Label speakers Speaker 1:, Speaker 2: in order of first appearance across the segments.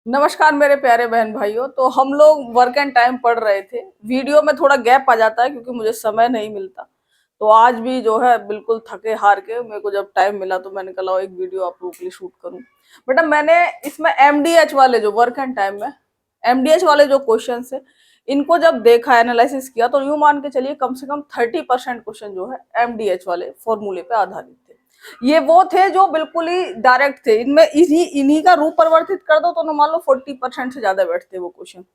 Speaker 1: नमस्कार मेरे प्यारे बहन भाइयों। तो हम लोग वर्क एंड टाइम पढ़ रहे थे। वीडियो में थोड़ा गैप आ जाता है क्योंकि मुझे समय नहीं मिलता। तो आज भी जो है बिल्कुल थके हार के मेरे को जब टाइम मिला तो मैंने कहा एक वीडियो आप लोगों के लिए शूट करूं। बेटा मैंने इसमें एमडीएच वाले जो वर्क एंड टाइम में एमडीएच वाले जो क्वेश्चन है इनको जब देखा एनालिसिस किया तो यूं मान के चलिए कम से कम 30% क्वेश्चन जो है एमडीएच वाले फॉर्मूले पे आधारित थे। ये वो थे जो बिल्कुल ही डायरेक्ट थे। इनमें इन्हीं का रूप परिवर्तित कर दो तो मान लो 40% से ज्यादा बैठते वो क्वेश्चन।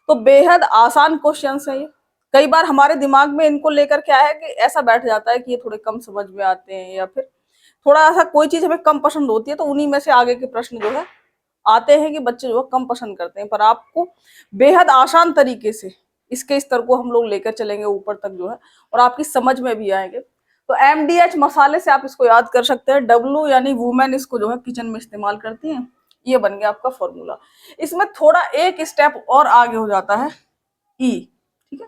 Speaker 1: तो बेहद आसान क्वेश्चन है ये। कई बार हमारे दिमाग में इनको लेकर क्या है कि ऐसा बैठ जाता है कि ये थोड़े कम समझ में आते हैं या फिर थोड़ा सा कोई चीज हमें कम पसंद होती है तो उन्हीं में से आगे के प्रश्न जो है आते हैं कि बच्चे जो है कम पसंद करते हैं। पर आपको बेहद आसान तरीके से इसके स्तर को हम लोग लेकर चलेंगे ऊपर तक जो है और आपकी समझ में भी आएंगे। तो एमडीएच मसाले से आप इसको याद कर सकते हैं। डब्लू यानी वुमेन इसको जो है किचन में इस्तेमाल करती हैं। ये बन गया आपका फॉर्मूला। इसमें थोड़ा एक स्टेप और आगे हो जाता है ई। ठीक है,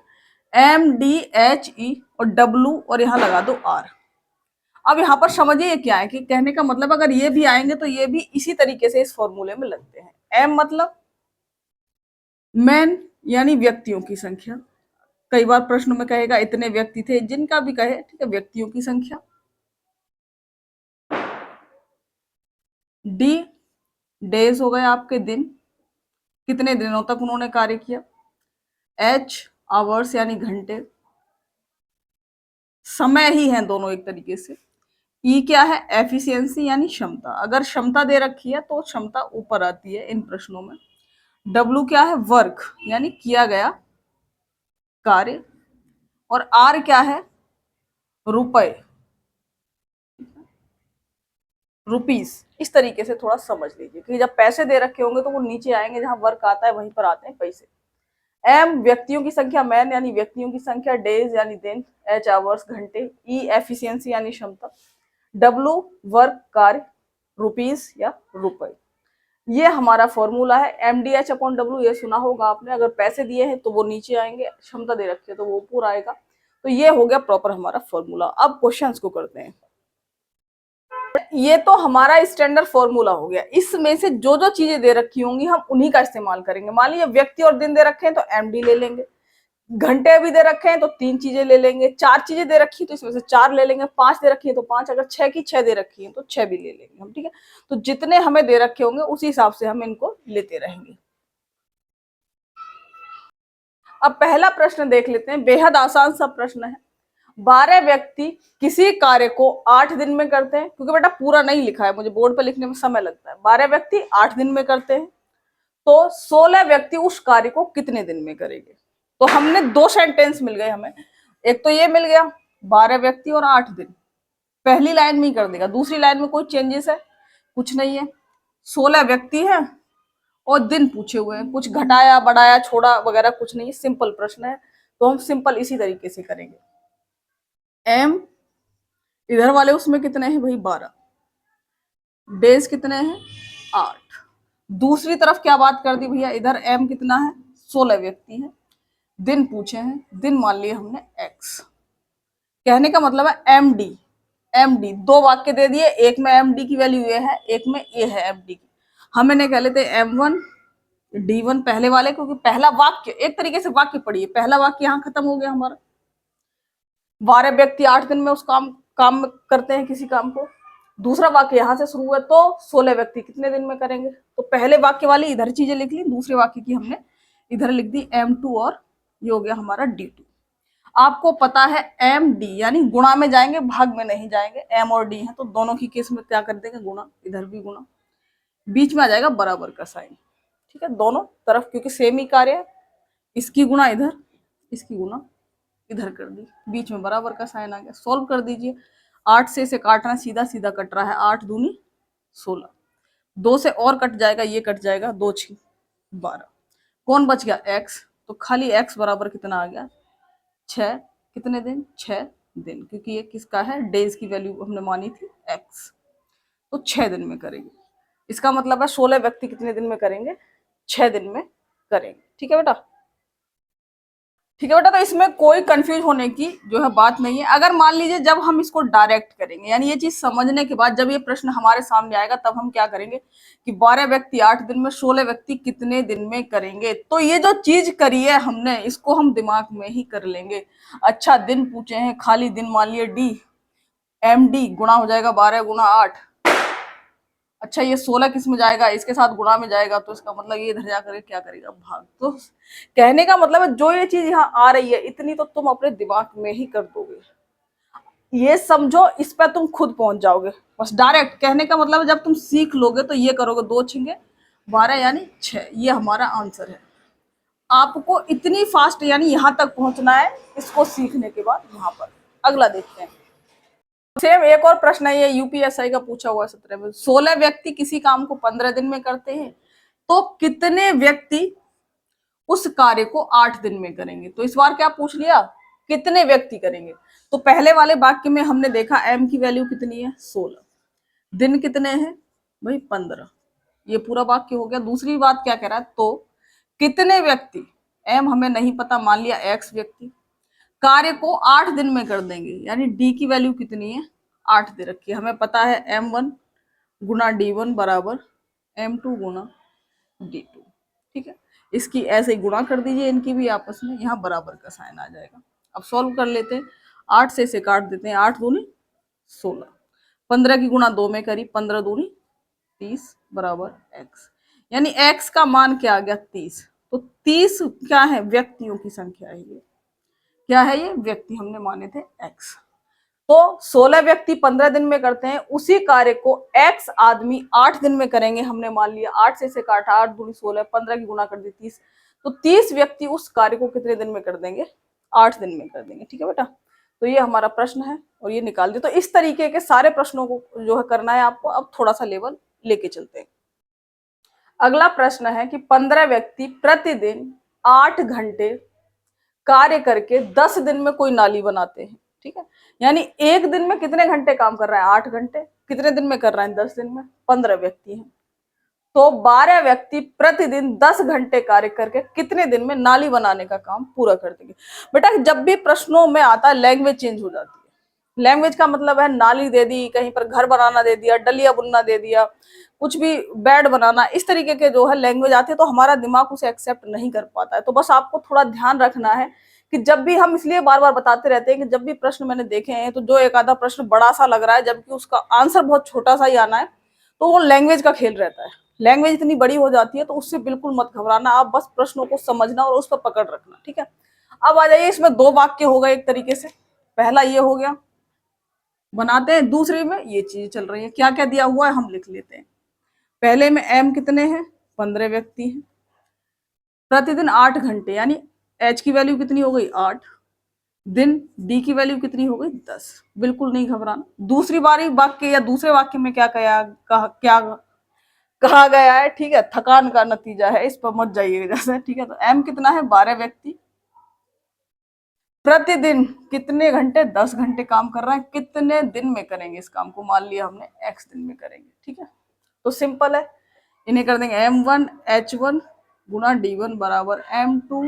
Speaker 1: एम डी एच ई और डब्लू और यहां लगा दो आर। अब यहाँ पर समझिए क्या है कि कहने का मतलब अगर ये भी आएंगे तो ये भी इसी तरीके से इस फॉर्मूले में लगते हैं। एम मतलब मैन यानी व्यक्तियों की संख्या। कई बार प्रश्न में कहेगा इतने व्यक्ति थे, जिनका भी कहे, ठीक है, व्यक्तियों की संख्या। डी डेज हो गए आपके दिन, कितने दिनों तक उन्होंने कार्य किया। एच आवर्स यानी घंटे, समय ही है दोनों एक तरीके से। ई क्या है, एफिशिएंसी यानी क्षमता। अगर क्षमता दे रखी है तो क्षमता ऊपर आती है इन प्रश्नों में। डब्लू क्या है, वर्क यानी किया गया कार्य। और आर क्या है, रुपए, रुपीस। इस तरीके से थोड़ा समझ लीजिए कि जब पैसे दे रखे होंगे तो वो नीचे आएंगे, जहां वर्क आता है वहीं पर आते हैं पैसे। एम व्यक्तियों की संख्या, मैन यानी व्यक्तियों की संख्या, डेज यानी दिन, एच आवर्स घंटे, ई एफिशिएंसी यानी क्षमता, डब्लू वर्क कार्य, रुपीस या रुपए। ये हमारा फॉर्मूला है। एमडीएच अपॉन डब्लू ये सुना होगा आपने। अगर पैसे दिए हैं तो वो नीचे आएंगे, क्षमता दे रखी है तो वो ऊपर आएगा। तो ये हो गया प्रॉपर हमारा फॉर्मूला। अब क्वेश्चंस को करते हैं। ये तो हमारा स्टैंडर्ड फॉर्मूला हो गया। इसमें से जो जो चीजें दे रखी होंगी हम उन्हीं का इस्तेमाल करेंगे। मान लीजिए व्यक्ति और दिन दे रखे हैं तो एमडी ले लेंगे। घंटे भी दे रखे हैं तो 3 चीजें ले लेंगे। 4 चीजें दे रखी है तो इसमें से 4 ले लेंगे। 5 दे रखी है तो 5। अगर 6 की 6 दे रखी है तो 6 भी ले लेंगे हम। ठीक है, तो जितने हमें दे रखे होंगे उसी हिसाब से हम इनको लेते रहेंगे। अब पहला प्रश्न देख लेते हैं। बेहद आसान सा प्रश्न है। 12 व्यक्ति किसी कार्य को 8 दिन में करते हैं। क्योंकि बेटा पूरा नहीं लिखा है, मुझे बोर्ड पर लिखने में समय लगता है। 12 व्यक्ति 8 दिन में करते हैं तो 16 व्यक्ति उस कार्य को कितने दिन में करेंगे। तो हमने 2 सेंटेंस मिल गए हमें। एक तो ये मिल गया 12 व्यक्ति और 8 दिन, पहली लाइन में ही कर देगा। दूसरी लाइन में कोई चेंजेस है, कुछ नहीं है। 16 व्यक्ति हैं और दिन पूछे हुए हैं, कुछ घटाया बढ़ाया छोड़ा वगैरह कुछ नहीं है। सिंपल प्रश्न है तो हम सिंपल इसी तरीके से करेंगे। एम इधर वाले उसमें कितने हैं भाई, 12। डेज कितने हैं, 8। दूसरी तरफ क्या बात कर दी भैया, इधर एम कितना है, 16 व्यक्ति हैं। दिन पूछे हैं, दिन मान लिए हमने एक्स। कहने का मतलब है एम डी। एम डी 2 वाक्य दे दिए, एक में एम डी की वैल्यू ये है, एक में ए है एम डी की। हम इन्हें कह लेते हैं M1 D1 पहले वाले, क्योंकि पहला वाक्य एक तरीके से वाक्य पढ़िए, पहला वाक्य यहाँ खत्म हो गया हमारा। 12 व्यक्ति 8 दिन में उस काम में करते हैं किसी काम को। दूसरा वाक्य यहाँ से शुरू है तो 16 व्यक्ति कितने दिन में करेंगे। तो पहले वाक्य वाली इधर चीजें लिख ली, दूसरे वाक्य की हमने इधर लिख दी M2 और ये हो गया हमारा D2। आपको पता है एम डी यानी गुणा में जाएंगे, भाग में नहीं जाएंगे। एम और डी है तो दोनों की केस में क्या कर देंगे, गुणा। इधर भी गुणा, बीच में आ जाएगा बराबर का साइन। ठीक है, दोनों तरफ क्योंकि सेम ही कार्य है, इसकी गुणा इधर, इसकी गुणा इधर कर दी, बीच में बराबर का साइन आ गया। सॉल्व कर दीजिए। 8 से इसे काटना, सीधा सीधा कट रहा है। 8 दूनी 16, 2 से और कट जाएगा, ये कट जाएगा, 2 6 12। कौन बच गया, एक्स। तो खाली एक्स बराबर कितना आ गया, 6। कितने दिन, 6 दिन, क्योंकि ये किसका है, डेज की वैल्यू हमने मानी थी एक्स। तो 6 दिन में करेंगे। इसका मतलब है 16 व्यक्ति कितने दिन में करेंगे, 6 दिन में करेंगे। ठीक है बेटा। ठीक है बेटा, तो इसमें कोई कंफ्यूज होने की जो है बात नहीं है। अगर मान लीजिए जब हम इसको डायरेक्ट करेंगे, यानी ये चीज समझने के बाद जब ये प्रश्न हमारे सामने आएगा तब हम क्या करेंगे कि 12 व्यक्ति 8 दिन में, 16 व्यक्ति कितने दिन में करेंगे। तो ये जो चीज करी है हमने, इसको हम दिमाग में ही कर लेंगे। अच्छा, दिन पूछे हैं, खाली दिन मान लिए डी, एम डी गुणा हो जाएगा 12 गुणा 8। अच्छा, ये 16 किस में जाएगा, इसके साथ गुणा में जाएगा, तो इसका मतलब ये इधर जाकर क्या करेगा, भाग। तो कहने का मतलब है जो ये चीज यहाँ आ रही है इतनी तो तुम अपने दिमाग में ही कर दोगे। ये समझो, इस पर तुम खुद पहुंच जाओगे। बस डायरेक्ट कहने का मतलब है जब तुम सीख लोगे तो ये करोगे, 2 छिंगे 12 यानी 6, ये हमारा आंसर है। आपको इतनी फास्ट यानी यहां तक पहुंचना है इसको सीखने के बाद। यहाँ पर अगला देखते हैं। सेम एक और प्रश्न है, ये यूपीएसआई का पूछा हुआ 17 में। 16 व्यक्ति किसी काम को 15 दिन में करते हैं, तो कितने व्यक्ति उस कार्य को 8 दिन में करेंगे। तो इस बार क्या पूछ लिया, कितने व्यक्ति करेंगे। तो पहले वाले वाक्य में हमने देखा एम की वैल्यू कितनी है, 16, दिन कितने हैं भाई 15, ये पूरा वाक्य हो गया। दूसरी बात क्या कह रहा है, तो कितने व्यक्ति, एम हमें नहीं पता, मान लिया एक्स व्यक्ति कार्य को 8 दिन में कर देंगे, यानी डी की वैल्यू कितनी है 8 दे रखी है। हमें पता है m1 गुना d1 बराबर m2 गुना d2। ठीक है, इसकी ऐसे ही गुणा कर दीजिए इनकी भी आपस में, यहाँ बराबर का साइन आ जाएगा। अब सॉल्व कर लेते हैं, 8 से इसे काट देते हैं, 8 दूनी 16, 15 की गुणा 2 में करी, 15 दूनी 30 बराबर x, यानी x का मान क्या आ गया 30। तो 30 क्या है, व्यक्तियों की संख्या है। ये क्या है, ये व्यक्ति हमने माने थे x। तो 16 व्यक्ति 15 दिन में करते हैं, उसी कार्य को x आदमी 8 दिन में करेंगे, हमने मान लिया। 8 से काटा, 8 दूनी 16, 15 की गुणा कर दी 30, तो 30 व्यक्ति उस कार्य को कितने दिन में कर देंगे, 8 दिन में कर देंगे। ठीक है बेटा, तो ये हमारा प्रश्न है और ये निकाल दिया। तो इस तरीके के सारे प्रश्नों को जो है करना है आपको। अब थोड़ा सा लेवल लेके चलते हैं। अगला प्रश्न है कि 15 व्यक्ति प्रतिदिन 8 घंटे कार्य करके 10 दिन में कोई नाली बनाते हैं। ठीक है, यानी एक दिन में कितने घंटे काम कर रहा है, 8 घंटे, कितने दिन में कर रहा है, 10 दिन में। 15 व्यक्ति हैं, तो 12 व्यक्ति प्रतिदिन 10 घंटे कार्य करके कितने दिन में नाली बनाने का काम पूरा कर देंगे। बेटा जब भी प्रश्नों में आता है लैंग्वेज चेंज हो जाती है। लैंग्वेज का मतलब है नाली दे दी, कहीं पर घर बनाना दे दिया, डलिया बुनना दे दिया, कुछ भी बेड बनाना, इस तरीके के जो है लैंग्वेज आती है तो हमारा दिमाग उसे एक्सेप्ट नहीं कर पाता है। तो बस आपको थोड़ा ध्यान रखना है कि जब भी हम, इसलिए बार बार बताते रहते हैं कि जब भी प्रश्न मैंने देखे हैं तो जो एक आधा प्रश्न बड़ा सा लग रहा है जबकि उसका आंसर बहुत छोटा सा ही आना है, तो वो लैंग्वेज का खेल रहता है। लैंग्वेज इतनी बड़ी हो जाती है तो उससे बिल्कुल मत घबराना, आप बस प्रश्नों को समझना और उस पर पकड़ रखना। ठीक है, अब आ जाइए, इसमें 2 वाक्य हो गए एक तरीके से। पहला ये हो गया, बनाते हैं। दूसरे में ये चीज चल रही है, क्या क्या दिया हुआ है हम लिख लेते हैं। पहले में एम कितने हैं, 15 व्यक्ति हैं, प्रतिदिन 8 घंटे, यानी एच की वैल्यू कितनी हो गई 8, दिन डी की वैल्यू कितनी हो गई 10। बिल्कुल नहीं घबराना। दूसरी बारी वाक्य या दूसरे वाक्य में क्या कहा गया है, ठीक है, थकान का नतीजा है, इस पर मत जाइएगा जैसे। ठीक है, तो एम कितना है, 12 व्यक्ति प्रतिदिन कितने घंटे, 10 घंटे काम कर रहा है, कितने दिन में करेंगे इस काम को, मान लिया हमने x दिन में करेंगे। ठीक है, तो सिंपल है, इन्हें कर देंगे m1 h1 गुणा d1 बराबर m2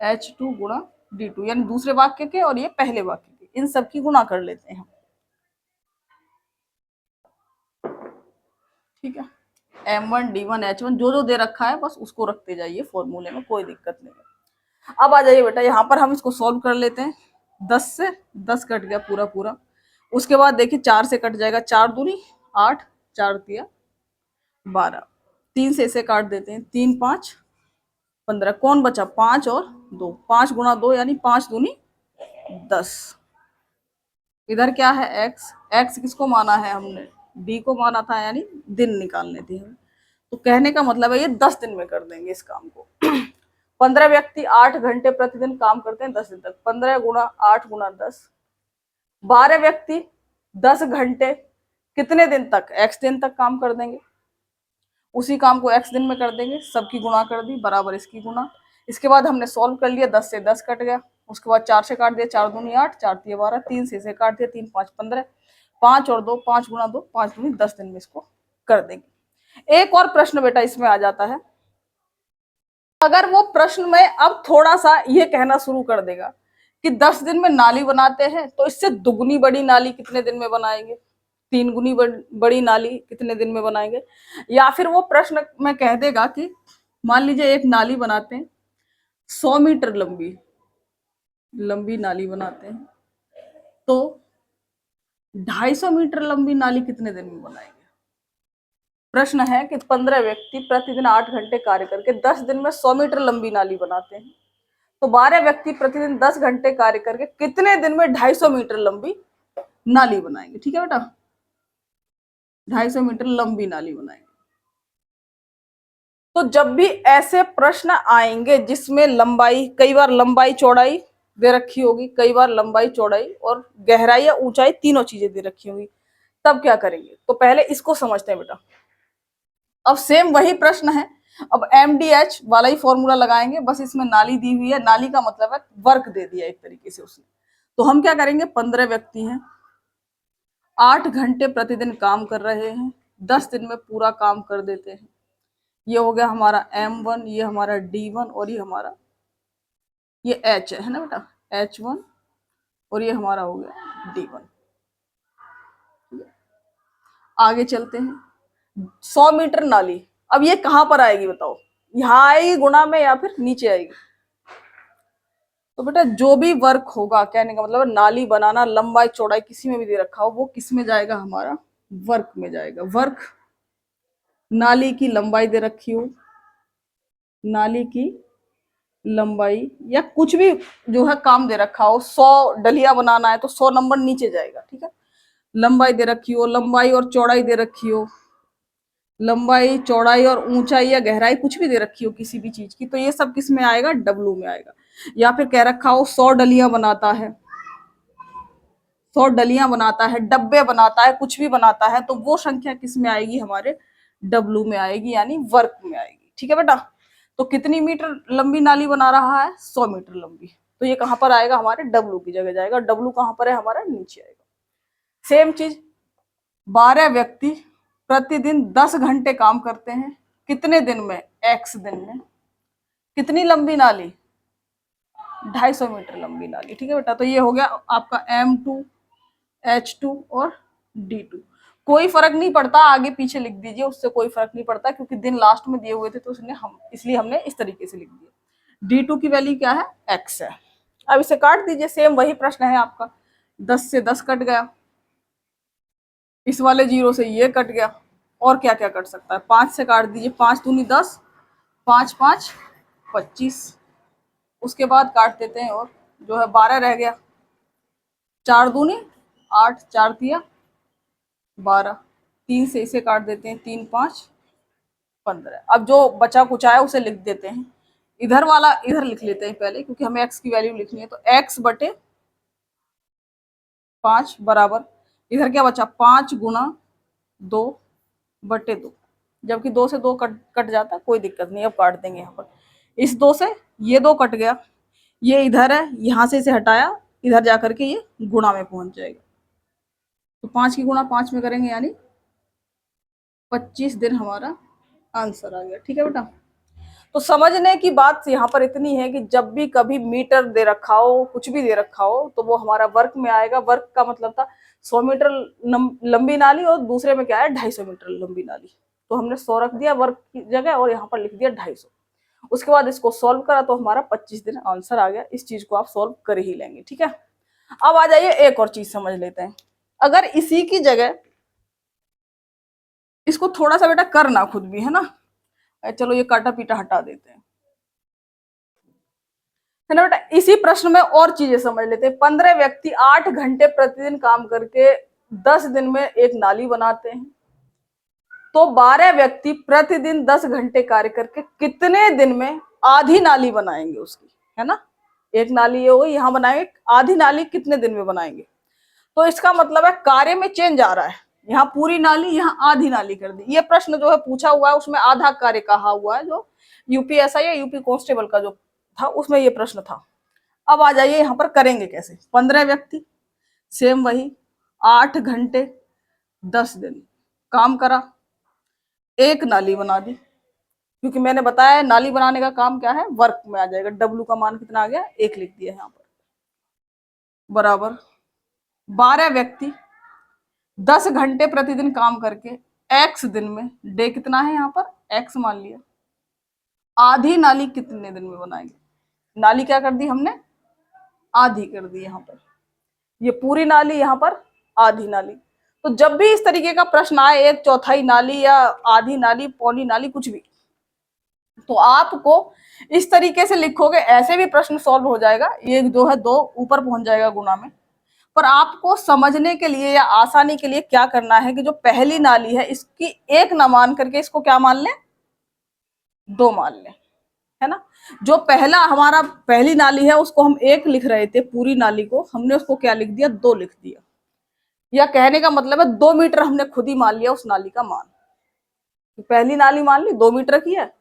Speaker 1: h2 गुणा d2, यानी दूसरे वाक्य के और ये पहले वाक्य के, इन सब की गुणा कर लेते हैं हम। ठीक है, m1 d1 h1 जो जो दे रखा है बस उसको रखते जाइए फॉर्मूले में, कोई दिक्कत नहीं है। अब आ जाइए बेटा, यहाँ पर हम इसको सॉल्व कर लेते हैं। 10 से 10 कट गया पूरा पूरा, उसके बाद देखिए 4 से कट जाएगा, 4 दूनी 8, 4 दिया 12, 3 से इसे काट देते हैं, 3 5 15, कौन बचा 5 और 2, 5 गुणा 2 यानी 5 दूनी 10। इधर क्या है x, x किसको माना है हमने, d को माना था, यानी दिन निकालने थे हमें। तो कहने का मतलब है ये 10 दिन में कर देंगे इस काम को। 15 व्यक्ति 8 घंटे प्रतिदिन काम करते हैं 10 दिन तक, 15 गुणा 8 गुणा 10। 12 व्यक्ति 10 घंटे कितने दिन तक, x दिन तक काम कर देंगे, उसी काम को x दिन में कर देंगे, सबकी गुणा कर दी बराबर इसकी गुणा। इसके बाद हमने सॉल्व कर लिया, 10 से 10 कट गया, उसके बाद 4 से काट दिया, 4 दूनी 8, 4 दिए 12, 3 से इसे काट दिया, 3 5 15, 5 और 2 5 गुणा 2 5 दूनी 10 दिन में इसको कर देंगे। एक और प्रश्न बेटा इसमें आ जाता है, अगर वो प्रश्न में अब थोड़ा सा ये कहना शुरू कर देगा कि 10 दिन में नाली बनाते हैं, तो इससे दुगनी बड़ी नाली कितने दिन में बनाएंगे, 3 गुनी बड़ी नाली कितने दिन में बनाएंगे, या फिर वो प्रश्न में कह देगा कि मान लीजिए एक नाली बनाते हैं 100 मीटर लंबी लंबी नाली बनाते हैं, तो 250 मीटर लंबी नाली कितने दिन में बनाएंगे। प्रश्न है कि 15 व्यक्ति प्रतिदिन 8 घंटे कार्य करके 10 दिन में 100 मीटर लंबी नाली बनाते हैं, तो 12 व्यक्ति प्रतिदिन 10 घंटे कार्य करके कितने दिन में 250 मीटर लंबी नाली बनाएंगे। ठीक है बेटा, 250 मीटर लंबी नाली बनाएंगे। तो जब भी ऐसे प्रश्न आएंगे जिसमें लंबाई, कई बार लंबाई चौड़ाई दे रखी होगी, कई बार लंबाई चौड़ाई और गहराई या ऊंचाई तीनों चीजें दे रखी होंगी, तब क्या करेंगे। तो पहले इसको समझते हैं बेटा। अब सेम वही प्रश्न है, अब MDH वाला ही फॉर्मूला लगाएंगे, बस इसमें नाली दी हुई है, नाली का मतलब है वर्क दे दिया एक तरीके से उसने। तो हम क्या करेंगे, 15 व्यक्ति हैं, 8 घंटे प्रतिदिन काम कर रहे हैं, 10 दिन में पूरा काम कर देते हैं। ये हो गया हमारा M1, ये हमारा D1 और ये हमारा ये H है ना बेटा, H1 और ये हमारा हो गया D1। आगे चलते हैं, 100 मीटर नाली, अब ये कहां पर आएगी बताओ, यहां आएगी गुणा में या फिर नीचे आएगी। तो बेटा जो भी वर्क होगा, कहने का मतलब नाली बनाना, लंबाई चौड़ाई किसी में भी दे रखा हो, वो किस में जाएगा, हमारा वर्क में जाएगा। वर्क, नाली की लंबाई दे रखी हो, नाली की लंबाई या कुछ भी जो है काम दे रखा हो, 100 डलिया बनाना है तो 100 नंबर नीचे जाएगा। ठीक है, लंबाई दे रखी हो, लंबाई और चौड़ाई दे रखी हो, लंबाई चौड़ाई और ऊंचाई या गहराई कुछ भी दे रखी हो किसी भी चीज की, तो ये सब किस में आएगा, W में आएगा। या फिर कह रखा हो 100 डलियां बनाता है, 100 डलियां बनाता है, डब्बे बनाता है, कुछ भी बनाता है, तो वो संख्या किस में आएगी, हमारे W में आएगी, यानी वर्क में आएगी। ठीक है बेटा, तो कितनी मीटर लंबी नाली बना रहा है, 100 मीटर लंबी, तो ये कहां पर आएगा, हमारे W की जगह जाएगा। W कहां पर है, हमारा नीचे आएगा। सेम चीज, 12 व्यक्ति प्रतिदिन 10 घंटे काम करते हैं, कितने दिन में, X दिन में, कितनी लंबी नाली, 250 मीटर लंबी नाली। ठीक है बेटा, तो ये हो गया आपका M2, H2 और D2। कोई फर्क नहीं पड़ता, आगे पीछे लिख दीजिए, उससे कोई फर्क नहीं पड़ता, क्योंकि दिन लास्ट में दिए हुए थे तो उसने हम इसलिए हमने इस तरीके से लिख दिया। D2 की वैल्यू क्या है, X है। अब इसे काट दीजिए, सेम वही प्रश्न है आपका, 10 से 10 कट गया, इस वाले 0 से ये कट गया, और क्या क्या कट सकता है, 5 से काट दीजिए, 5 दूनी 10, 5 5 25, उसके बाद काट देते हैं और जो है 12 रह गया, 4 दूनी 8, 4 दिया 12, 3 से इसे काट देते हैं, 3 5 15। अब जो बचा कुचा है उसे लिख देते हैं, इधर वाला इधर लिख लेते हैं पहले, क्योंकि हमें x की वैल्यू लिखनी है। तो x बटे 5 बराबर, इधर क्या बचा, 5 गुना 2 बटे 2, जबकि 2 से 2 कट जाता है, कोई दिक्कत नहीं, अब काट देंगे यहाँ पर। इस 2 से ये 2 कट गया, ये इधर है, यहाँ से इसे हटाया, इधर जाकर के ये गुणा में पहुंच जाएगा। तो 5 की गुणा 5 में करेंगे, यानी 25 दिन हमारा आंसर आ गया। ठीक है बेटा, तो समझने की बात यहाँ पर इतनी है कि जब भी कभी मीटर दे रखा हो, कुछ भी दे रखा हो, तो वो हमारा वर्क में आएगा। वर्क का मतलब था 100 मीटर लंबी नाली, और दूसरे में क्या है, 250 मीटर लंबी नाली, तो हमने 100 रख दिया वर्क की जगह और यहाँ पर लिख दिया 250। उसके बाद इसको सॉल्व करा तो हमारा 25 दिन आंसर आ गया। इस चीज को आप सॉल्व कर ही लेंगे। ठीक है, अब आ जाइए एक और चीज समझ लेते हैं। अगर इसी की जगह इसको थोड़ा सा बेटा करना खुद भी, है ना, चलो ये काटा पीटा हटा देते हैं, है ना बेटा। इसी प्रश्न में और चीजें समझ लेते हैं। 15 व्यक्ति 8 घंटे प्रतिदिन काम करके 10 दिन में एक नाली बनाते हैं, तो 12 व्यक्ति प्रतिदिन 10 घंटे कार्य करके कितने दिन में आधी नाली बनाएंगे उसकी, है ना। एक नाली ये हो यहाँ बनाएंगे, आधी नाली कितने दिन में बनाएंगे। तो इसका मतलब है कार्य में चेंज आ रहा है, यहाँ पूरी नाली, यहाँ आधी नाली कर दी। ये प्रश्न जो है पूछा हुआ है उसमें आधा कार्य कहा हुआ है, जो यूपीएसआई या यूपी कांस्टेबल का जो था उसमें ये प्रश्न था। अब आ जाइए यहाँ पर करेंगे कैसे। 15 व्यक्ति, सेम वही, 8 घंटे 10 दिन काम करा, एक नाली बना दी, क्योंकि मैंने बताया नाली बनाने का काम क्या है, वर्क में आ जाएगा। डब्ल्यू का मान कितना आ गया, 1 लिख दिया यहाँ पर, बराबर 12 व्यक्ति 10 घंटे प्रतिदिन काम करके x दिन में, डे कितना है यहाँ पर, x मान लिया, आधी नाली कितने दिन में बनाएंगे। नाली क्या कर दी हमने, आधी कर दी यहाँ पर, ये पूरी नाली, यहाँ पर आधी नाली। तो जब भी इस तरीके का प्रश्न आए, 1/4 नाली या आधी नाली, पौनी नाली, कुछ भी, तो आपको इस तरीके से लिखोगे, ऐसे भी प्रश्न सॉल्व हो जाएगा। ये जो है 2 ऊपर पहुंच जाएगा गुणा में। पर आपको समझने के लिए या आसानी के लिए क्या करना है कि जो पहली नाली है इसकी 1 ना मान करके इसको क्या मान लें, 2 मान लें, है ना। जो पहला हमारा पहली नाली है उसको हम 1 लिख रहे थे, पूरी नाली को हमने उसको क्या लिख दिया, 2 लिख दिया। या कहने का मतलब है 2 मीटर हमने खुद ही मान लिया उस नाली का मान। पहली नाली मान ली 2 मीटर की है,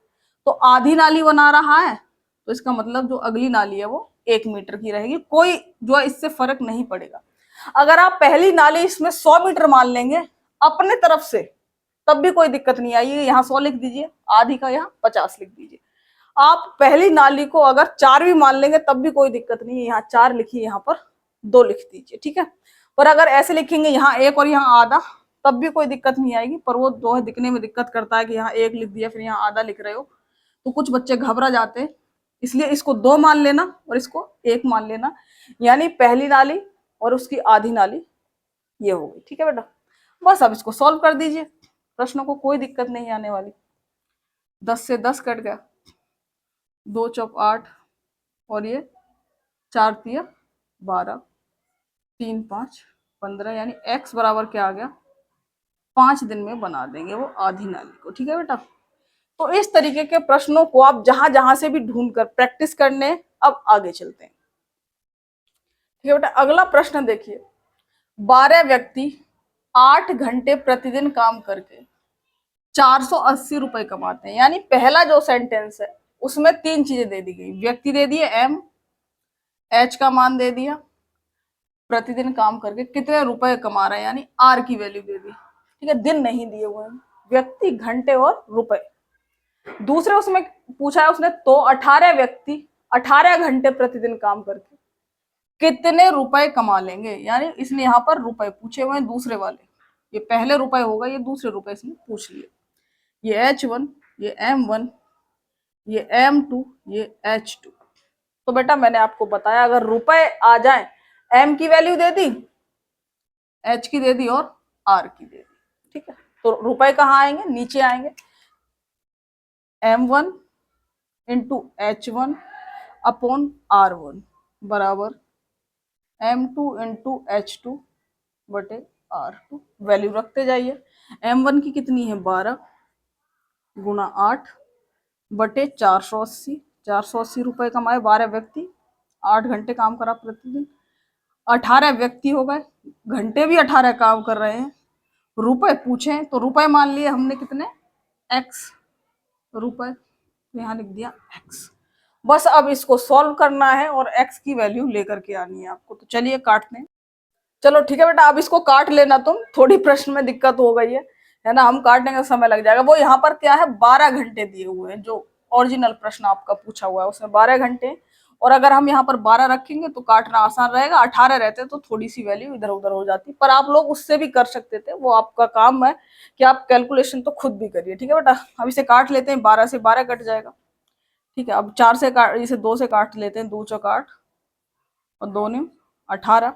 Speaker 1: तो आधी नाली बना रहा है, तो इसका मतलब जो अगली नाली है वो 1 मीटर की रहेगी। कोई जो है इससे फर्क नहीं पड़ेगा। अगर आप पहली नाली इसमें 100 मीटर मान लेंगे अपने तरफ से, तब भी कोई दिक्कत नहीं आएगी। यहाँ 100 लिख दीजिए, आधी का यहाँ 50 लिख दीजिए। आप पहली नाली को अगर 4 भी मान लेंगे तब भी कोई दिक्कत नहीं है, यहाँ 4 लिखिए, यहाँ पर 2 लिख दीजिए, ठीक है। और अगर ऐसे लिखेंगे यहाँ 1 और यहाँ आधा, तब भी कोई दिक्कत नहीं आएगी। पर वो जो है दिखने में दिक्कत करता है कि यहाँ 1 लिख दिया फिर यहाँ आधा लिख रहे हो, तो कुछ बच्चे घबरा जाते हैं। इसलिए इसको 2 मान लेना और इसको 1 मान लेना, यानी पहली नाली और उसकी आधी नाली ये हो गई, ठीक है बेटा। बस अब इसको सॉल्व कर दीजिए, प्रश्नों को कोई दिक्कत नहीं आने वाली। 10 से 10 कट गया, 2 चौक 8 और ये 4 तिया 12, 3 5 15, यानी x बराबर क्या आ गया, 5 दिन में बना देंगे वो आधी नाली को, ठीक है बेटा। तो इस तरीके के प्रश्नों को आप जहां जहां से भी ढूंढ कर प्रैक्टिस करने, अब आगे चलते हैं, ठीक है बेटा। अगला प्रश्न देखिए, 12 व्यक्ति 8 घंटे प्रतिदिन काम करके 480 रुपए कमाते हैं। यानी पहला जो सेंटेंस है उसमें 3 चीजें दे दी गई, व्यक्ति दे दिए m, h का मान दे दिया, प्रतिदिन काम करके कितने रुपए कमा रहे हैं यानी r की वैल्यू दे दी, ठीक है। दिन नहीं दिए हुए हैं, व्यक्ति, घंटे और रुपए। दूसरे उसमें पूछा है उसने, तो 18 व्यक्ति 18 घंटे प्रतिदिन काम करके कितने रुपए कमा लेंगे, यानी इसने यहाँ पर रुपए पूछे हुए हैं दूसरे वाले। ये पहले रुपए होगा, ये दूसरे रुपए इसने पूछ लिए। ये H1, ये M1, ये M2, ये H2। तो बेटा मैंने आपको बताया अगर रुपए आ जाए, M की वैल्यू दे दी, H की दे दी और R की दे दी, ठीक है। तो रुपए कहाँ आएंगे, नीचे आएंगे। M1 into H1 upon R1 बराबर M2 इंटू H2 बटे R2। वैल्यू रखते जाइए। M1 की कितनी है, 12 गुना 8 बटे 480। 480 रुपए कमाए 12 व्यक्ति, 8 घंटे काम करा प्रतिदिन। 18 व्यक्ति हो गए, घंटे भी 18 काम कर रहे हैं। रुपए पूछे तो रुपए मान लिए हमने कितने, x रुपए, तो यहाँ लिख दिया x। बस अब इसको सॉल्व करना है और x की वैल्यू लेकर के आनी है आपको। तो चलिए काटते हैं। चलो ठीक है बेटा, अब इसको काट लेना तुम, थोड़ी प्रश्न में दिक्कत हो गई है ना, हम काटने का समय लग जाएगा। वो यहाँ पर क्या है, 12 घंटे दिए हुए हैं, जो ओरिजिनल प्रश्न आपका पूछा हुआ है उसमें 12 घंटे, और अगर हम यहाँ पर 12 रखेंगे तो काटना आसान रहेगा। 18 रहते तो थोड़ी सी वैल्यू इधर उधर हो जाती, पर आप लोग उससे भी कर सकते थे, वो आपका काम है कि आप कैलकुलेशन तो खुद भी करिए, ठीक है बेटा। अब इसे काट लेते हैं, 12 से 12 कट जाएगा, ठीक है। अब 4 से काट, इसे 2 से काट लेते हैं, 2 चौक 8 और 2 न्यू 18।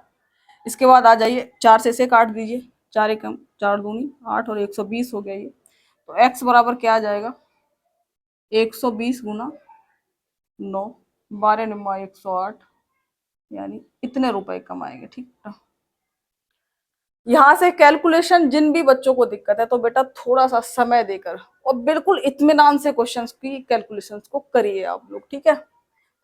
Speaker 1: इसके बाद आ जाइए 4 से इसे काट दीजिए, 4 एकम 4 दूनी 8 और 120 हो गया ये। तो x बराबर क्या आ जाएगा, 120 गुना 9, 12 निम्मा 108, यानी इतने रुपए कमाएंगे, ठीक है। यहाँ से कैलकुलेशन जिन भी बच्चों को दिक्कत है तो बेटा थोड़ा सा समय देकर और बिल्कुल इत्मीनान से क्वेश्चंस की कैलकुलेशंस को करिए आप लोग, ठीक है।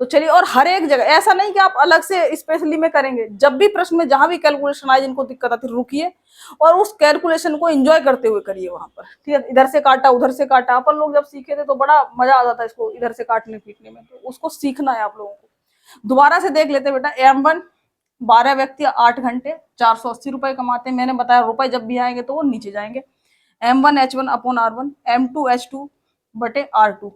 Speaker 1: तो चलिए, और हर एक जगह ऐसा नहीं कि आप अलग से स्पेशली में करेंगे, जब भी प्रश्न में जहां भी कैलकुलेशन आए जिनको दिक्कत आती है रुकिए और उस कैलकुलेशन को एंजॉय करते हुए करिए वहां पर, ठीक है। इधर से काटा उधर से काटा, अपन लोग जब सीखे थे तो बड़ा मजा आता था इसको इधर से काटने पीटने में, तो उसको सीखना है आप लोगों को। दोबारा से देख लेते बेटा, M1 12 व्यक्ति 8 घंटे 480 रुपए कमाते हैं। मैंने बताया रुपए जब भी आएंगे तो वो नीचे जाएंगे। M1 H1 upon R1, M2 H2 बटे R2,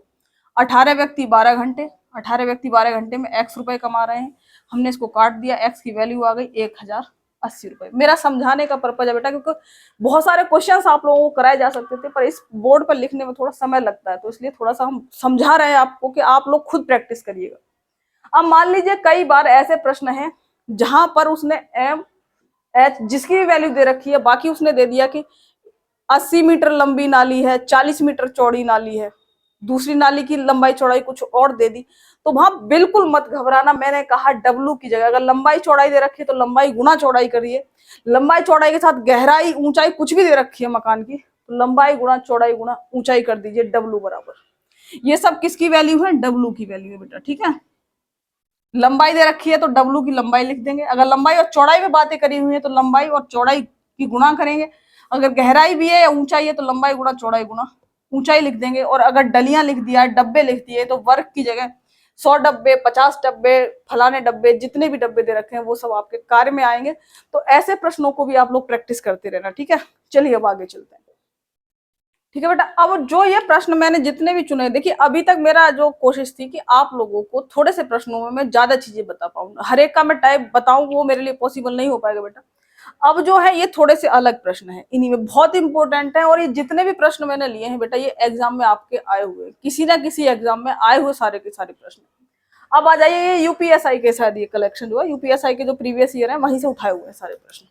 Speaker 1: 18 व्यक्ति 12 घंटे, 18 व्यक्ति 12 घंटे में x रुपए कमा रहे हैं। हमने इसको काट दिया, x की वैल्यू आ गई 1080 रुपए। मेरा समझाने का पर्पज है बेटा, क्योंकि बहुत सारे क्वेश्चंस आप लोगों को कराए जा सकते थे, पर इस बोर्ड पर लिखने में थोड़ा समय लगता है, तो इसलिए थोड़ा सा हम समझा रहे हैं आपको कि आप लोग खुद प्रैक्टिस करिएगा। अब मान लीजिए कई बार ऐसे प्रश्न हैं जहां पर उसने एम एच जिसकी भी वैल्यू दे रखी है, बाकी उसने दे दिया कि 80 मीटर लंबी नाली है, 40 मीटर चौड़ी नाली है, दूसरी नाली की लंबाई चौड़ाई कुछ और दे दी, तो वहां बिल्कुल मत घबराना। मैंने कहा डब्लू की जगह अगर लंबाई चौड़ाई दे रखी है तो लंबाई गुना चौड़ाई करिए, लंबाई चौड़ाई के साथ गहराई ऊंचाई कुछ भी दे रखी है मकान की, तो लंबाई गुना चौड़ाई गुना ऊंचाई कर दीजिए, डब्लू बराबर। ये सब किसकी वैल्यू है? डब्लू की वैल्यू है बेटा, ठीक है। लंबाई दे रखी है तो डब्लू की लंबाई लिख देंगे, अगर लंबाई और चौड़ाई में बातें करी हुई है तो लंबाई और चौड़ाई की गुणा करेंगे, अगर गहराई भी है या ऊंचाई है तो लंबाई गुणा चौड़ाई गुणा ऊंचाई लिख देंगे। और अगर डलियां लिख दिया, डब्बे लिख दिए, तो वर्ग की जगह 100 डब्बे, 50 डब्बे, फलाने डब्बे, जितने भी डब्बे दे रखे हैं वो सब आपके कार्य में आएंगे। तो ऐसे प्रश्नों को भी आप लोग प्रैक्टिस करते रहना, ठीक है। चलिए अब आगे चलते हैं, ठीक है बेटा। अब जो ये प्रश्न मैंने जितने भी चुने, देखिए अभी तक मेरा जो कोशिश थी कि आप लोगों को थोड़े से प्रश्नों में मैं ज्यादा चीजें बता पाऊंगा, हर एक का मैं टाइप बताऊं वो मेरे लिए पॉसिबल नहीं हो पाएगा बेटा। अब जो है ये थोड़े से अलग प्रश्न है, इन्हीं में बहुत इंपॉर्टेंट है, और ये जितने भी प्रश्न मैंने लिए हैं बेटा ये एग्जाम में आपके आए हुए, किसी ना किसी एग्जाम में आए हुए सारे के सारे प्रश्न। अब आ जाइए ये यूपीएसआई के साथ, ये कलेक्शन जो है यूपीएसआई के जो प्रीवियस ईयर है वहीं से उठाए हुए हैं सारे प्रश्न।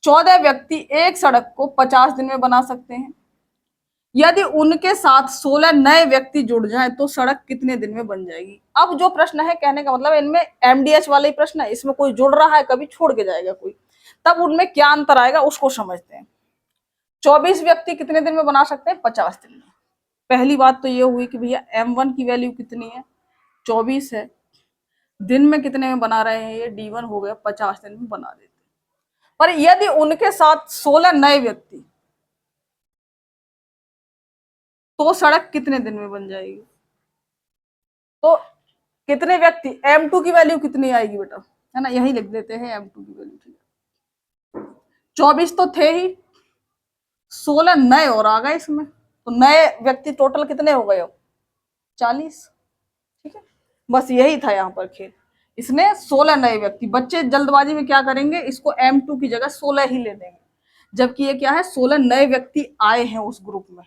Speaker 1: 14 व्यक्ति एक सड़क को 50 दिन में बना सकते हैं, यदि उनके साथ 16 नए व्यक्ति जुड़ जाएं तो सड़क कितने दिन में बन जाएगी। अब जो प्रश्न है, कहने का मतलब इनमें एमडीएच वाला ही प्रश्न है, इसमें कोई जुड़ रहा है कभी छोड़ के जाएगा कोई, तब उनमें क्या अंतर आएगा उसको समझते हैं। 24 व्यक्ति कितने दिन में बना सकते हैं? 50 दिन में। पहली बात तो ये हुई कि भैया M1 की वैल्यू कितनी है? 24 है। दिन में कितने में बना रहे हैं? ये D1 हो गया, 50 दिन में बना देते। पर यदि उनके साथ 16 नए व्यक्ति, तो सड़क कितने दिन में बन जाएगी? तो कितने व्यक्ति, M2 की वैल्यू कितनी आएगी बेटा, है ना, यही लिख देते हैं M2 की वैल्यू, ठीक है। 24 तो थे ही, 16 नए और आ गए इसमें, तो नए व्यक्ति टोटल कितने हो गए? 40, ठीक है। बस यही था यहाँ पर खेल, इसने 16 नए व्यक्ति, बच्चे जल्दबाजी में क्या करेंगे, इसको M2 की जगह 16 ही ले देंगे, जबकि ये क्या है, 16 नए व्यक्ति आए हैं उस ग्रुप में।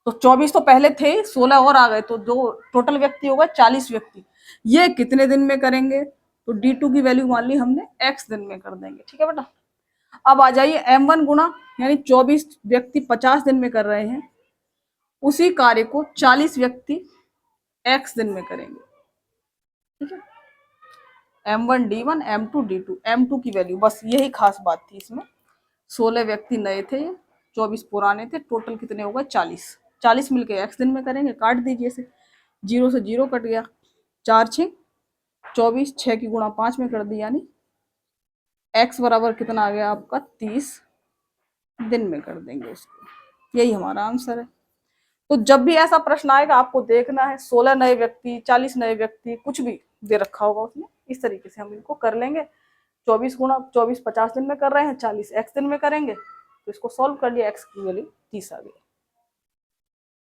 Speaker 1: तो 24 तो पहले थे, 16 और आ गए, तो जो टोटल व्यक्ति होगा 40 व्यक्ति, ये कितने दिन में करेंगे? तो D2 की वैल्यू मान ली हमने x दिन में कर देंगे, ठीक है बेटा। अब आ जाइए M1 गुना, यानी 24 व्यक्ति 50 दिन में कर रहे हैं, उसी कार्य को 40 व्यक्ति x दिन में करेंगे, ठीक है। M1 D1, M2 D2, M2 की वैल्यू, बस यही खास बात थी इसमें। 16 व्यक्ति नए थे, 24 पुराने थे, टोटल कितने हो गए? 40। 40 मिलके x दिन में करेंगे, काट दीजिए इसे, 0 से 0 कट गया, 4 6 24, 6 की गुणा 5 में कर दी, यानी x बराबर कितना आ गया आपका? 30 दिन में कर देंगे उसको, यही हमारा आंसर है। तो जब भी ऐसा प्रश्न आएगा आपको देखना है, 16 नए व्यक्ति, 40 नए व्यक्ति, कुछ भी दे रखा होगा उसमें, इस तरीके से हम इनको कर लेंगे। 24 गुणा 24 50 दिन में कर रहे हैं, 40 x दिन में करेंगे, तो इसको सॉल्व कर लिया, x की वैल्यू 30 आ गई।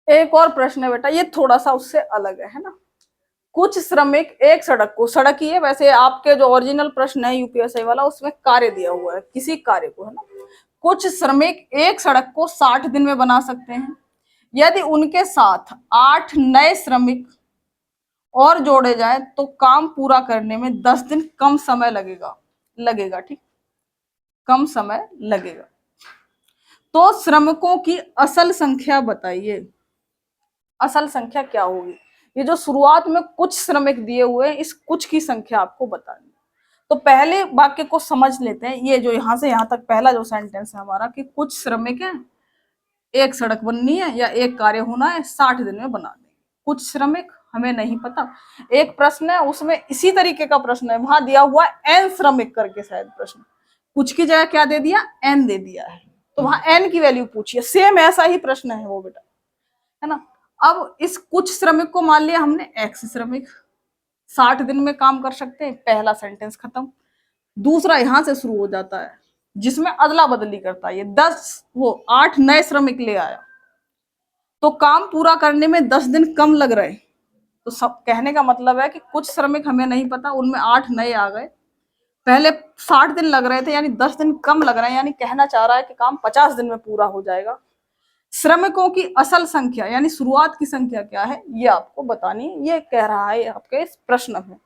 Speaker 1: एक और प्रश्न है बेटा, ये थोड़ा सा उससे अलग है ना। कुछ श्रमिक एक सड़क को, सड़क ही है वैसे, आपके जो ओरिजिनल प्रश्न है यूपीएसआई वाला उसमें कार्य दिया हुआ है, किसी कार्य को, है ना। कुछ श्रमिक एक सड़क को 60 दिन में बना सकते हैं, यदि उनके साथ 8 नए श्रमिक और जोड़े जाए तो काम पूरा करने में 10 दिन कम समय लगेगा, ठीक, कम समय लगेगा। तो श्रमिकों की असल संख्या बताइए, असल संख्या क्या होगी? ये जो शुरुआत में कुछ श्रमिक दिए हुए हैं, इस कुछ की संख्या आपको बतानी। तो पहले वाक्य को समझ लेते हैं, ये जो यहां से यहां तक पहला जो सेंटेंस है हमारा, कि कुछ श्रमिक है, एक सड़क बननी है या एक कार्य होना है, 60 दिन में बना देंगे। कुछ श्रमिक हमें नहीं पता, एक प्रश्न है उसमें इसी तरीके का प्रश्न है, वहां दिया हुआ n श्रमिक करके शायद प्रश्न, कुछ की जगह क्या दे दिया? n दे दिया है, तो वहां n की वैल्यू पूछिए, सेम ऐसा ही प्रश्न है वो बेटा, है ना। अब इस कुछ श्रमिक को मान लिया हमने x श्रमिक, 60 दिन में काम कर सकते हैं, पहला सेंटेंस खत्म। दूसरा यहां से शुरू हो जाता है जिसमें अदला बदली करता है, ये 8 नए श्रमिक ले आया, तो काम पूरा करने में 10 दिन कम लग रहे, तो सब कहने का मतलब है कि कुछ श्रमिक हमें नहीं पता, उनमें 8 नए आ गए। पहले 60 दिन लग रहे थे, यानी 10 दिन कम लग रहे हैं, यानी कहना चाह रहा है कि काम 50 दिन में पूरा हो जाएगा। श्रमिकों की असल संख्या यानी शुरुआत की संख्या क्या है, ये आपको बतानी है, ये कह रहा है आपके इस प्रश्न में।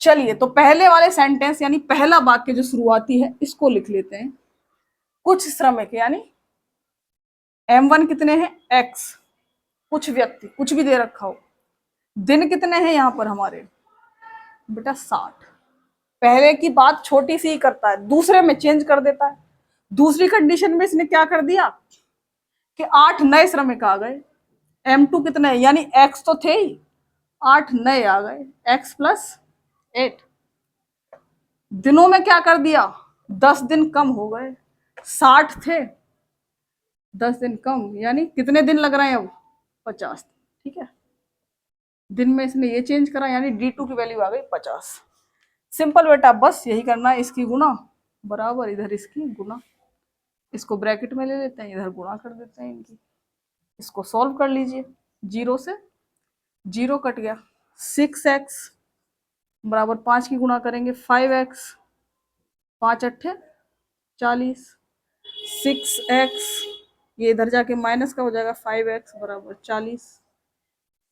Speaker 1: चलिए, तो पहले वाले सेंटेंस यानी पहला वाक्य जो शुरुआती है इसको लिख लेते हैं। कुछ श्रमिक यानी M1 कितने हैं, X, कुछ व्यक्ति, कुछ भी दे रखा हो, दिन कितने हैं यहाँ पर हमारे बेटा 60। पहले की बात छोटी सी ही करता है, दूसरे में चेंज कर देता है। दूसरी कंडीशन में इसने क्या कर दिया कि 8 नए श्रमिक आ गए। M2 कितने हैं, यानी X तो थे ही, 8 नए आ गए, X प्लस 8। दिनों में क्या कर दिया, 10 दिन कम हो गए, 60 थे, 10 दिन कम, यानी कितने दिन लग रहे हैं अब, 50। ठीक है, दिन में इसने ये चेंज करा, यानी D2 की वैल्यू आ गई 50। सिंपल बेटा, बस यही करना है, इसकी गुना बराबर इधर इसकी गुना, इसको ब्रैकेट में ले लेते हैं, इधर गुणा कर देते हैं इनकी। इसको सॉल्व कर लीजिए, 0 से 0 कट गया, 6x बराबर 5 की गुणा करेंगे 5x, 5 अट्ठे 40, 6x ये इधर जाके माइनस का हो जाएगा, 5x बराबर 40,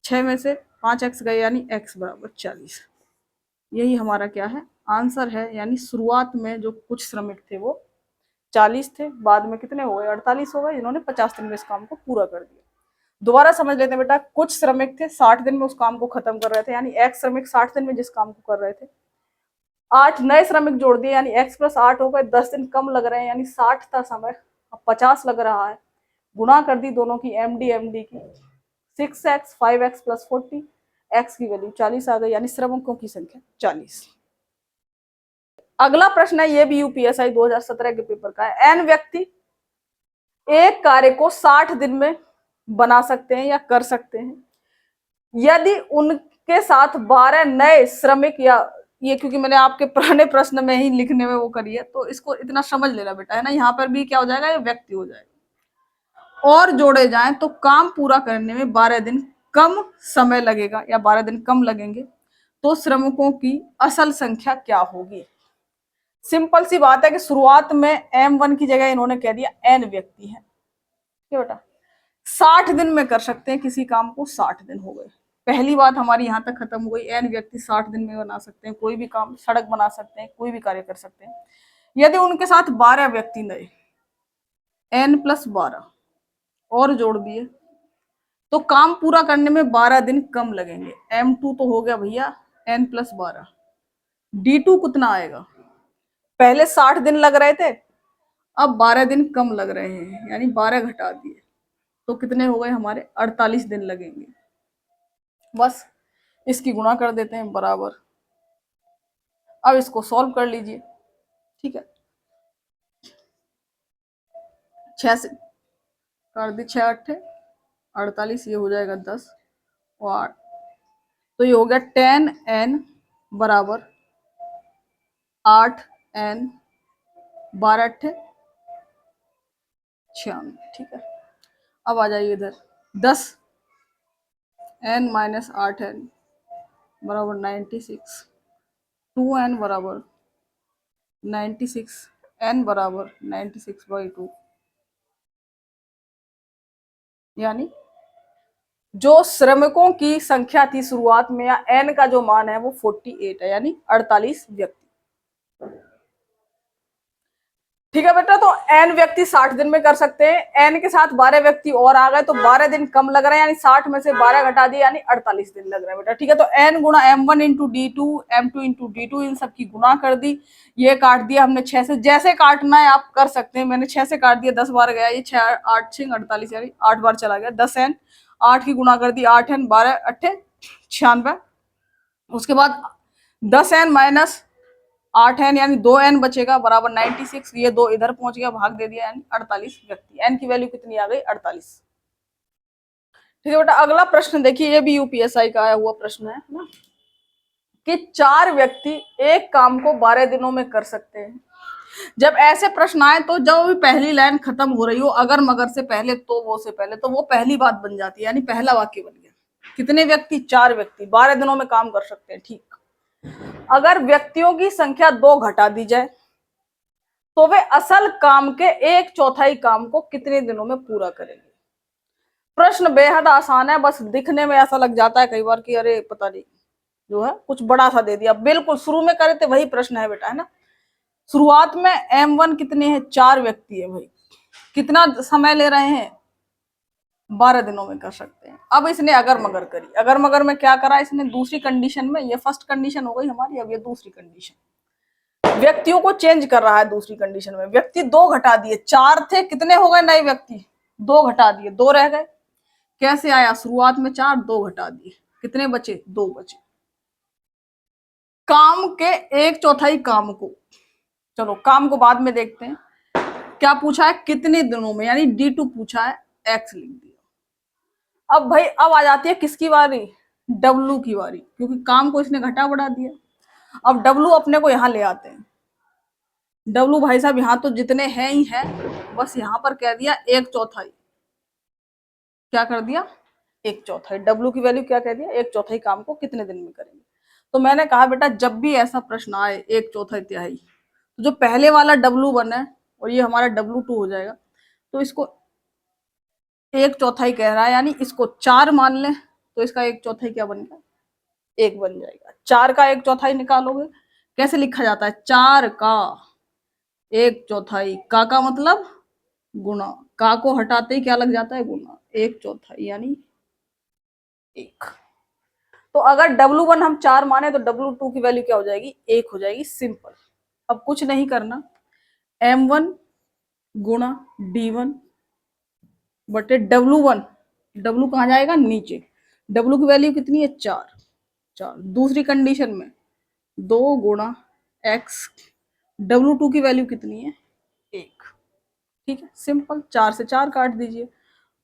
Speaker 1: 6 में से 5x गए यानी x बराबर 40। यही हमारा क्या है, आंसर है। यानी शुरुआत में जो कुछ श्रमिक थे वो 40 थे, बाद में कितने हो गए, 48 हो गए, जिन्होंने 50 दिन में इस काम को पूरा कर दिया। दोबारा समझ लेते हैं बेटा, कुछ श्रमिक थे 60 दिन में उस काम को खत्म कर रहे थे, यानी x श्रमिक 60 दिन में जिस काम को कर रहे थे, 8 नए श्रमिक जोड़ दिए, यानी x प्लस 8 हो गए, 10 दिन कम लग रहे हैं, यानी 60 था समय, अब 50 लग रहा है। गुणा कर दी दोनों की, MD की, 6x 5x प्लस 40, x की वैल्यू 40 आ गई, यानी श्रमिकों की संख्या 40। अगला प्रश्न है, ये भी यूपीएसआई 2017 के पेपर का है। n व्यक्ति एक कार्य को 60 दिन में बना सकते हैं या कर सकते हैं यदि उनके साथ 12 नए श्रमिक, या ये क्योंकि मैंने आपके पुराने प्रश्न में ही लिखने में वो करी है, तो इसको इतना समझ लेना बेटा, है ना। यहाँ पर भी क्या हो जाएगा, ये व्यक्ति हो जाएगा, और जोड़े जाएं तो काम पूरा करने में 12 दिन कम समय लगेगा या 12 दिन कम लगेंगे, तो श्रमिकों की असल संख्या क्या होगी। सिंपल सी बात है कि शुरुआत में M1 की जगह इन्होंने कह दिया n व्यक्ति है, क्या बेटा 60 दिन में कर सकते हैं किसी काम को, 60 दिन हो गए। पहली बात हमारी यहाँ तक खत्म हो गई, n व्यक्ति 60 दिन में बना सकते हैं कोई भी काम, सड़क बना सकते हैं, कोई भी कार्य कर सकते हैं। यदि उनके साथ 12 व्यक्ति नए, n प्लस 12 और जोड़ दिए, तो काम पूरा करने में 12 दिन कम लगेंगे। M2 तो हो गया भैया n प्लस 12, D2 कितना आएगा, पहले 60 दिन लग रहे थे, अब 12 दिन कम लग रहे हैं, यानी 12 घटा दिए, तो कितने हो गए हमारे, 48 दिन लगेंगे। बस इसकी गुणा कर देते हैं बराबर, अब इसको सॉल्व कर लीजिए। ठीक है, 6 से कर दी, 6 अट्ठे 48, ये हो जाएगा 10 और 8, तो ये हो गया 10n बराबर 8n, 12 अट्ठे 96। ठीक है, अब आ जाइए इधर, 10n माइनस 8n बराबर 96, 2n बराबर 96, n बराबर 96/2, यानी जो श्रमिकों की संख्या थी शुरुआत में, या n का जो मान है वो 48 है, यानी 48 व्यक्ति। ठीक है बेटा, तो n व्यक्ति 60 दिन में कर सकते हैं, n के साथ 12 व्यक्ति और आ गए तो 12 दिन कम लग रहे हैं, यानी 60 में से 12 घटा दिए, यानी 48 दिन लग रहे हैं बेटा। ठीक है, तो n गुणा M1 into D2, M2 into D2, इन सबकी गुणा कर दी, ये काट दिया हमने 6 से, जैसे काटना है आप कर सकते हैं, मैंने 6 से काट दिया, 10 बार गया, ये 6 8 6 48, यानी 8 बार चला गया, 10n, 8 की गुणा कर दी, 8n 12 अट्ठे 96, उसके बाद 10n माइनस 8n यानी 2n बचेगा बराबर 96, ये 2 इधर पहुंच गया, भाग दे दिया, यानी 48 व्यक्ति। n की वैल्यू कितनी आ गई, 48। ठीक है बेटा, अगला प्रश्न देखिए, ये भी यूपीएसआई का आया हुआ प्रश्न है ना, कि 4 व्यक्ति एक काम को 12 दिनों में कर सकते हैं। जब ऐसे प्रश्न आए तो जब भी पहली लाइन खत्म हो रही हो अगर मगर से पहले, तो वो से पहले, तो वो पहली बात बन जाती है, यानी पहला वाक्य बन गया। कितने व्यक्ति? 4 व्यक्ति 12 दिनों में काम कर सकते हैं। ठीक, अगर व्यक्तियों की संख्या 2 घटा दी जाए तो वे असल काम के 1/4 काम को कितने दिनों में पूरा करेंगे? प्रश्न बेहद आसान है, बस दिखने में ऐसा लग जाता है कई बार कि अरे पता नहीं, जो है कुछ बड़ा सा दे दिया। बिल्कुल शुरू में करे थे वही प्रश्न है बेटा, है ना। शुरुआत में M1 कितने हैं? 4 व्यक्ति है भाई। कितना समय ले रहे हैं? 12 दिनों में कर सकते हैं। अब इसने अगर मगर करी, अगर मगर में क्या करा इसने? दूसरी कंडीशन में, ये फर्स्ट कंडीशन हो गई हमारी, अब ये दूसरी कंडीशन, व्यक्तियों को चेंज कर रहा है। दूसरी कंडीशन में व्यक्ति 2 घटा दिए, 4 थे, कितने हो गए नए व्यक्ति? 2 घटा दिए, 2 रह गए। कैसे आया? शुरुआत में 4, 2 घटा दिए, कितने बचे? 2 बचे। काम के 1/4 काम को, चलो काम को बाद में देखते हैं। क्या पूछा है? कितने दिनों में, यानी D2 पूछा है, X लिख दिया। अब भाई अब आ जाती है किसकी बारी? W की बारी, क्योंकि काम को इसने घटा बढ़ा दिया। अब W अपने को यहां ले आते हैं। W भाई साहब यहां तो जितने हैं ही हैं, बस यहां पर कह दिया 1/4। क्या कर दिया? 1/4। W की वैल्यू क्या कह दिया? 1/4 काम को कितने दिन में करेंगे। तो मैंने कहा बेटा जब भी ऐसा प्रश्न आए 1/4 तिहाई, तो जो पहले वाला W1 है और ये हमारा W2 हो जाएगा, तो इसको 1/4 कह रहा है, यानी इसको 4 मान लें तो इसका 1/4 क्या बन गया? 1 बन जाएगा। 4 का 1/4 निकालोगे, कैसे लिखा जाता है? 4 का 1/4, का मतलब गुना, का को हटाते ही क्या लग जाता है? गुना। 1/4 यानी 1। तो अगर W1 हम 4 माने तो W2 की वैल्यू क्या हो जाएगी? 1 हो जाएगी। सिंपल। अब कुछ नहीं करना, M1 गुणा D1 बटे W1। W कहाँ जाएगा? नीचे। W की वैल्यू कितनी है? 4। दूसरी कंडीशन में 2 गुणा X, W2 की वैल्यू कितनी है? 1। ठीक है, सिंपल। 4 से 4 काट दीजिए,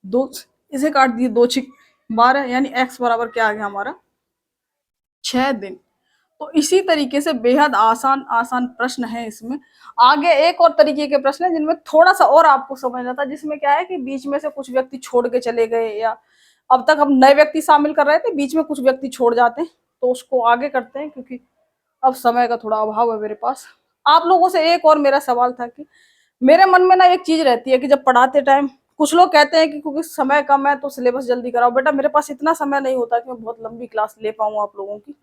Speaker 1: 2 इसे काट दिए, 2 6 12, यानी X बराबर क्या आ गया हमारा? 6 दिन। तो इसी तरीके से बेहद आसान आसान प्रश्न है इसमें। आगे एक और तरीके के प्रश्न है जिनमें थोड़ा सा और आपको समझना था, जिसमें क्या है कि बीच में से कुछ व्यक्ति छोड़ के चले गए, या अब तक हम नए व्यक्ति शामिल कर रहे थे, बीच में कुछ व्यक्ति छोड़ जाते हैं, तो उसको आगे करते हैं, क्योंकि अब समय का थोड़ा अभाव है मेरे पास। आप लोगों से एक और मेरा सवाल था कि मेरे मन में ना एक चीज रहती है कि जब पढ़ाते टाइम कुछ लोग कहते हैं कि क्योंकि समय कम है तो सिलेबस जल्दी कराओ। बेटा मेरे पास इतना समय नहीं होता कि मैं बहुत लंबी क्लास ले पाऊँ आप लोगों की।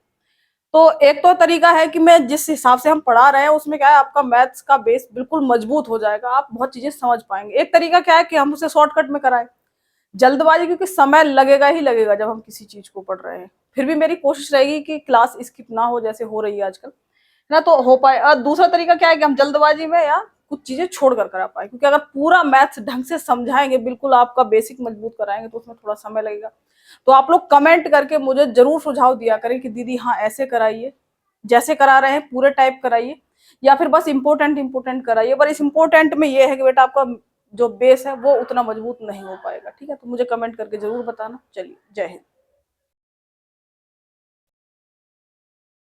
Speaker 1: तो एक तो तरीका है कि मैं जिस हिसाब से हम पढ़ा रहे हैं उसमें क्या है, आपका मैथ्स का बेस बिल्कुल मजबूत हो जाएगा, आप बहुत चीजें समझ पाएंगे। एक तरीका क्या है कि हम उसे शॉर्टकट में कराएं, जल्दबाजी, क्योंकि समय लगेगा ही लगेगा जब हम किसी चीज को पढ़ रहे हैं। फिर भी मेरी कोशिश रहेगी कि क्लास स्किप ना हो जैसे हो रही है आजकल, है ना, तो हो पाए। और दूसरा तरीका क्या है कि हम जल्दबाजी में या कुछ चीजें छोड़ कर करा पाए, क्योंकि अगर पूरा मैथ्स ढंग से समझाएंगे, बिल्कुल आपका बेसिक मजबूत कराएंगे, तो उसमें थोड़ा समय लगेगा। तो आप लोग कमेंट करके मुझे जरूर सुझाव दिया करें कि दीदी हाँ ऐसे कराइए, जैसे करा रहे हैं पूरे टाइप कराइए, या फिर बस इंपॉर्टेंट इंपॉर्टेंट कराइए। पर इस इंपॉर्टेंट में ये है कि बेटा आपका जो बेस है वो उतना मजबूत नहीं हो पाएगा। ठीक है, तो मुझे कमेंट करके जरूर बताना। चलिए, जय हिंद।